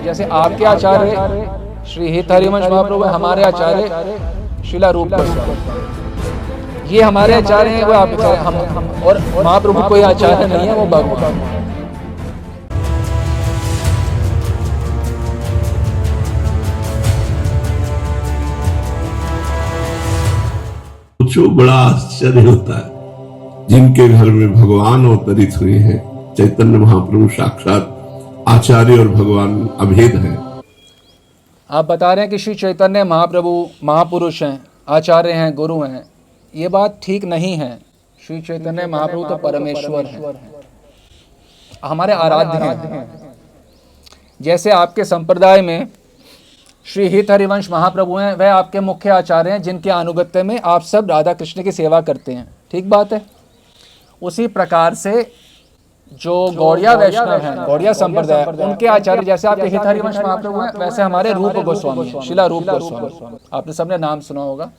जैसे आपके आचार्य श्री हित हरिवंश महाप्रभु, हमारे आचार्य शिला रूप गोस्वामी, ये हमारे आचार्य हैं, वो आप हम और महाप्रभु कोई आचार्य नहीं है, वो भगवान। जो बड़ा आश्चर्य होता है, जिनके घर में भगवान अवतरित हुए हैं, चैतन्य महाप्रभु साक्षात आचार्य और भगवान अभेद है। आप बता रहे हैं कि श्री चैतन्य महाप्रभु महापुरुष हैं, आचार्य हैं, गुरु हैं, ये बात ठीक नहीं है। श्री चैतन्य महाप्रभु तो परमेश्वर हैं, हमारे आराध्य हैं। जैसे आपके संप्रदाय में श्री हित हरिवंश महाप्रभु हैं, वह आपके मुख्य आचार्य हैं, जिनके अनुगत्य में आप सब राधा कृष्ण की सेवा करते हैं, ठीक बात है। उसी प्रकार से जो गौड़िया वैष्णव हैं, गौड़िया संप्रदाय, उनके आचार्य जैसे आपके हित हरिवंश महाप्रभु हैं, वैसे हमारे रूप गोस्वामी हैं, शिला रूप गोस्वामी, आपने सबने नाम सुना होगा।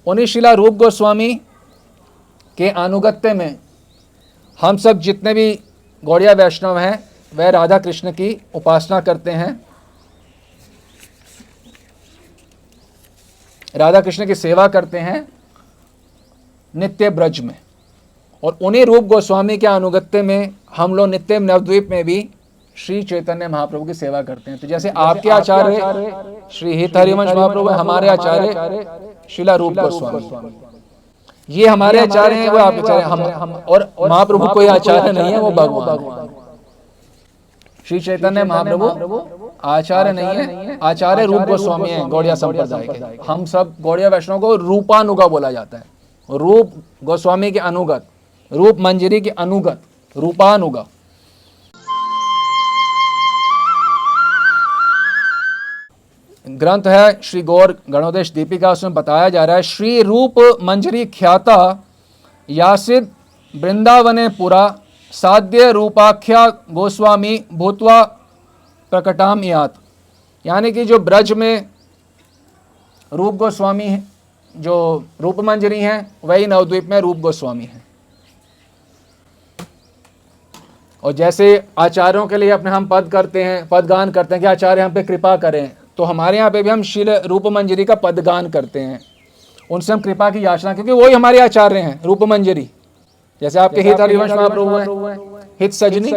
उन्हीं शिला रूप गोस्वामी के अनुगत्य में हम सब जितने भी गौड़िया वैष्णव हैं, वह राधा कृष्ण की उपासना करते हैं, राधा कृष्ण की सेवा करते हैं नित्य ब्रज में। और उन्हीं रूप गोस्वामी के अनुगत्य में हम लोग नित्य नवद्वीप में भी श्री चैतन्य महाप्रभु की सेवा करते हैं। तो जैसे आपके आचार्य श्री हित हरिवंश महाप्रभु, हमारे आचार्य शिला रूप गोस्वामी, ये हमारे आचार्य हैं, वो आप आचार्य हम और महाप्रभु कोई आचार्य नहीं है, वो भगवान। श्री चैतन्य महाप्रभु आचार्य नहीं है, आचार्य रूप गोस्वामी हैं गौड़िया संप्रदाय के। हम सब गौड़िया वैष्णव को रूपानुगा बोला जाता है, रूप गोस्वामी के अनुगत, रूप मंजरी के अनुगत, रूपानुगा। ग्रंथ है श्री गौर गणोदेश दीपिका, उसमें बताया जा रहा है, श्री रूप मंजरी ख्याता यासिद वृंदावने पुरा साध्य रूपाख्या गोस्वामी भूतवा प्रकटाम यात। यानी कि जो ब्रज में रूप गोस्वामी है, जो रूप मंजरी हैं, वही नवद्वीप में रूप गोस्वामी हैं। और जैसे आचार्यों के लिए अपने हम पद करते हैं, पदगान करते हैं कि आचार्य हम पे कृपा करें, तो हमारे यहाँ पे भी हम शिल रूप मंजरी का पदगान करते हैं, उनसे हम कृपा की याचना, क्योंकि वही हमारे आचार्य हैं रूप मंजरी। जैसे आपके हित हरिवंश महाप्रभु हैं, हित सजनी,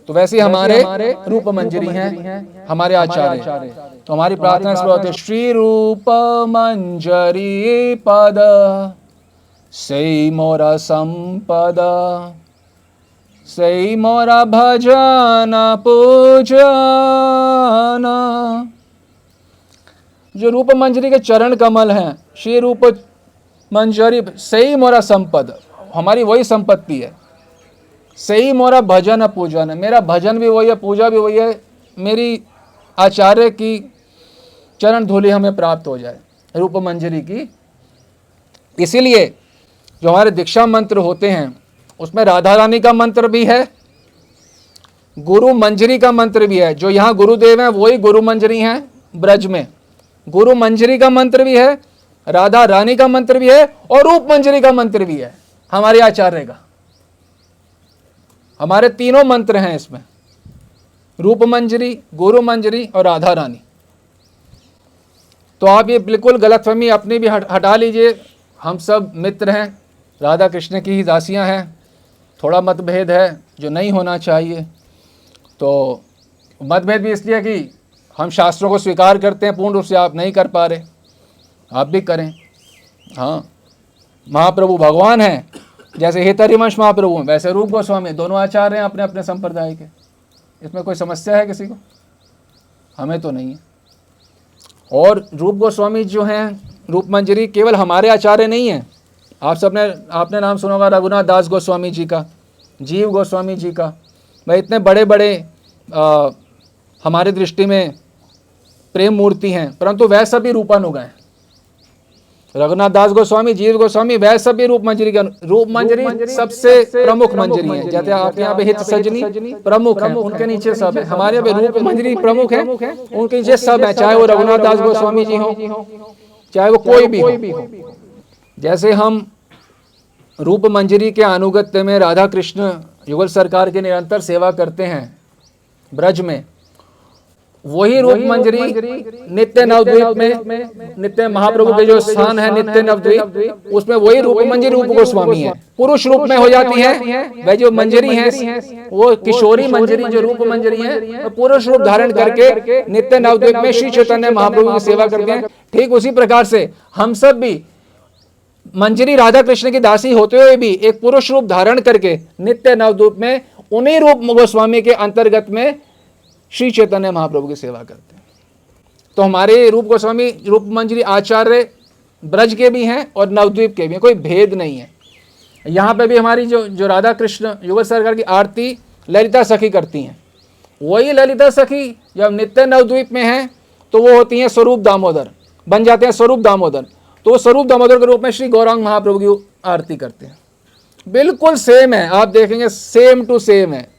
तो वैसे हमारे रूप मंजरी हैं, हमारे आचार्य। तो हमारी प्रार्थना इस होती है, श्री रूप मंजरी पद सई मोरा संपद, सई मोरा भजन पूजन। जो रूप मंजरी के चरण कमल हैं, श्री रूप मंजरी सही मोरा संपद, हमारी वही संपत्ति है। सही मोरा भजन पूजन, मेरा भजन भी वही है, पूजा भी वही है, मेरी आचार्य की चरण धूलि हमें प्राप्त हो जाए, रूप मंजरी की। इसीलिए जो हमारे दीक्षा मंत्र होते हैं, उसमें राधा रानी का मंत्र भी है, गुरु मंजरी का मंत्र भी है। जो यहाँ गुरुदेव हैं वही गुरु मंजरी हैं ब्रज में, गुरु मंजरी का मंत्र भी है, राधा रानी का मंत्र भी है, और रूप मंजरी का मंत्र भी है हमारे आचार्य का। हमारे तीनों मंत्र हैं इसमें, रूप मंजरी, गुरु मंजरी और राधा रानी। तो आप ये बिल्कुल गलतफहमी अपनी भी हटा लीजिए, हम सब मित्र हैं, राधा कृष्ण की ही दासियां हैं। थोड़ा मतभेद है जो नहीं होना चाहिए, तो मतभेद भी इसलिए कि हम शास्त्रों को स्वीकार करते हैं, पूर्ण रूप से आप नहीं कर पा रहे, आप भी करें। हाँ, महाप्रभु भगवान हैं, जैसे हित हरिवंश महाप्रभु हैं, वैसे रूप गोस्वामी, दोनों आचार्य हैं अपने अपने संप्रदाय के। इसमें कोई समस्या है किसी को? हमें तो नहीं है। और रूप गोस्वामी जो हैं, रूप मंजरी, केवल हमारे आचार्य नहीं हैं। आपने नाम सुना होगा रघुनाथ दास गोस्वामी जी का, जीव गोस्वामी जी का। वह इतने बड़े बड़े हमारी दृष्टि में प्रेम मूर्ति हैं, परंतु वह सभी रूपानुगा हैं। रघुनाथ दास गोस्वामी, जीव गोस्वामी, वह सभी रूप मंजरी के, रूप मंजरी सबसे प्रमुख मंजरी है। जैसे आपके यहाँ पे हित सजनी प्रमुख है, उनके नीचे सब है। हमारे यहाँ पे रूप मंजरी प्रमुख है, उनके नीचे सब है, चाहे वो रघुनाथ दास गोस्वामी जी हो, चाहे वो कोई भी हो। जैसे हम रूप मंजरी के अनुगत्य में राधा कृष्ण युगल सरकार की निरंतर सेवा करते हैं ब्रज में, वही रूप मंजरी नित्य नवद्वीप में, नित्य महाप्रभु के जो स्थान है नित्य नवद्वीप, उसमें वही रूप मंजरी रूप गोस्वामी है, पुरुष रूप में हो जाती है। वह जो मंजरी है वो किशोरी मंजरी जो रूप मंजरी है वो पुरुष रूप धारण करके नित्य नवद्वीप में श्री चैतन्य महाप्रभु की सेवा करते हैं। ठीक उसी प्रकार से हम सब भी मंजरी राधा कृष्ण की दासी होते हुए भी एक पुरुष रूप धारण करके नित्य नवद्वीप में उन्हीं रूप गोस्वामी के अंतर्गत में श्री चैतन्य महाप्रभु की सेवा करते हैं। तो हमारे रूप गोस्वामी रूप मंजरी आचार्य ब्रज के भी हैं और नवद्वीप के भी हैं, कोई भेद नहीं है। यहाँ पे भी हमारी जो राधा कृष्ण युगल सरकार की आरती ललिता सखी करती हैं, वही ललिता सखी जब नित्य नवद्वीप में हैं तो वो होती हैं स्वरूप दामोदर, बन जाते हैं स्वरूप दामोदर। तो वो स्वरूप दामोदर के रूप में श्री गौरांग महाप्रभु की आरती करते हैं। बिल्कुल सेम है, आप देखेंगे सेम टू सेम है।